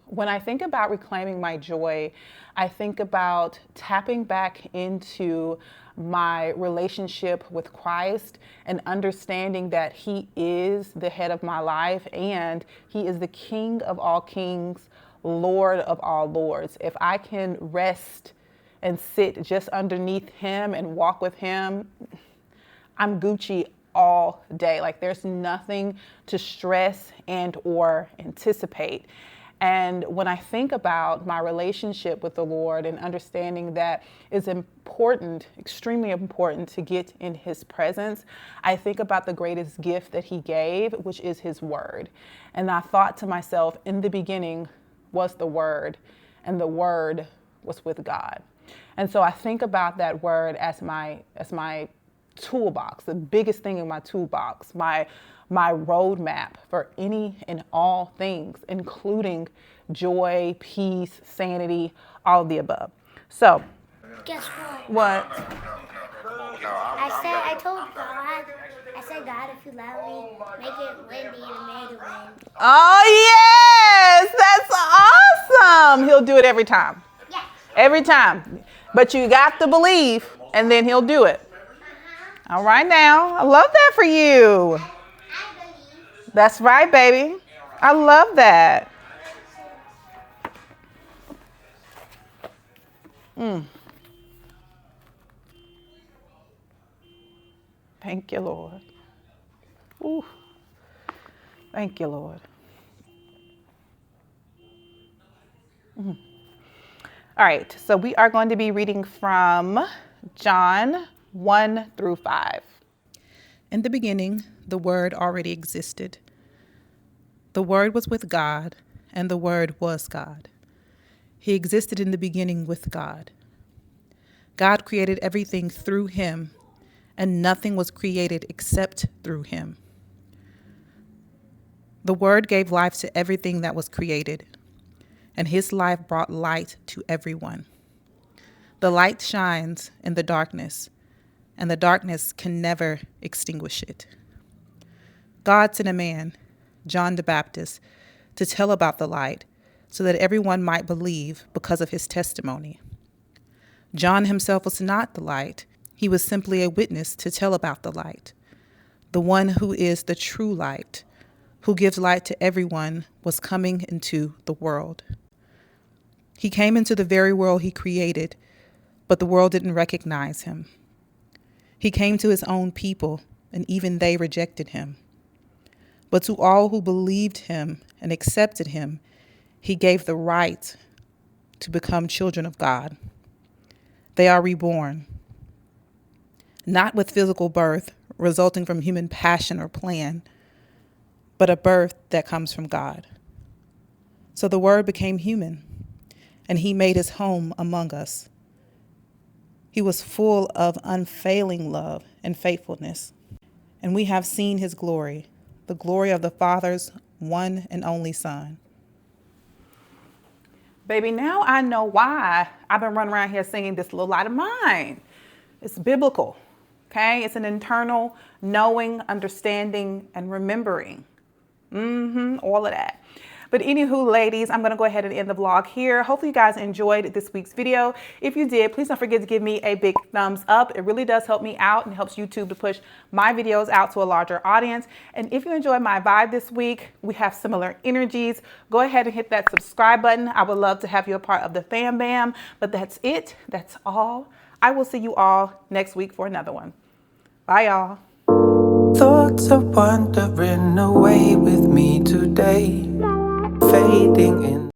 when I think about reclaiming my joy, I think about tapping back into my relationship with Christ and understanding that He is the head of my life and He is the King of all kings, Lord of all lords. If I can rest and sit just underneath Him and walk with Him, I'm Gucci all day. Like there's nothing to stress and or anticipate. And when I think about my relationship with the Lord and understanding that it's important, extremely important to get in His presence, I think about the greatest gift that He gave, which is His Word. And I thought to myself, in the beginning was the Word, and the Word was with God. And so I think about that word as my toolbox, the biggest thing in my toolbox, my roadmap for any and all things, including joy, peace, sanity, all of the above. So, guess what? what? I told God, I said, God, if you love me, make it windy and made it wind. Oh, yes, that's awesome. He'll do it every time. Yeah. Every time. But you got to believe, and then he'll do it. All right now. I love that for you. I believe. That's right, baby. I love that. Thank you, Lord. Ooh. Thank you, Lord. All right, so we are going to be reading from John 1 through 5. In the beginning, the Word already existed. The Word was with God, and the Word was God. He existed in the beginning with God. God created everything through him, and nothing was created except through him. The Word gave life to everything that was created, and his life brought light to everyone. The light shines in the darkness, and the darkness can never extinguish it. God sent a man, John the Baptist, to tell about the light, so that everyone might believe because of his testimony. John himself was not the light. He was simply a witness to tell about the light. The one who is the true light, who gives light to everyone, was coming into the world. He came into the very world he created, but the world didn't recognize him. He came to his own people, and even they rejected him. But to all who believed him and accepted him, he gave the right to become children of God. They are reborn, not with physical birth resulting from human passion or plan, but a birth that comes from God. So the Word became human, and he made his home among us. He was full of unfailing love and faithfulness, and we have seen his glory, the glory of the Father's one and only Son. Baby, now I know why I've been running around here singing this little light of mine. It's biblical, okay? It's an internal knowing, understanding, and remembering. All of that. But anywho, ladies, I'm going to go ahead and end the vlog here. Hopefully you guys enjoyed this week's video. If you did, please don't forget to give me a big thumbs up. It really does help me out and helps YouTube to push my videos out to a larger audience. And if you enjoyed my vibe this week, we have similar energies. Go ahead and hit that subscribe button. I would love to have you a part of the fam bam. But that's it. That's all. I will see you all next week for another one. Bye, y'all. Thoughts are wandering away with me today, fading in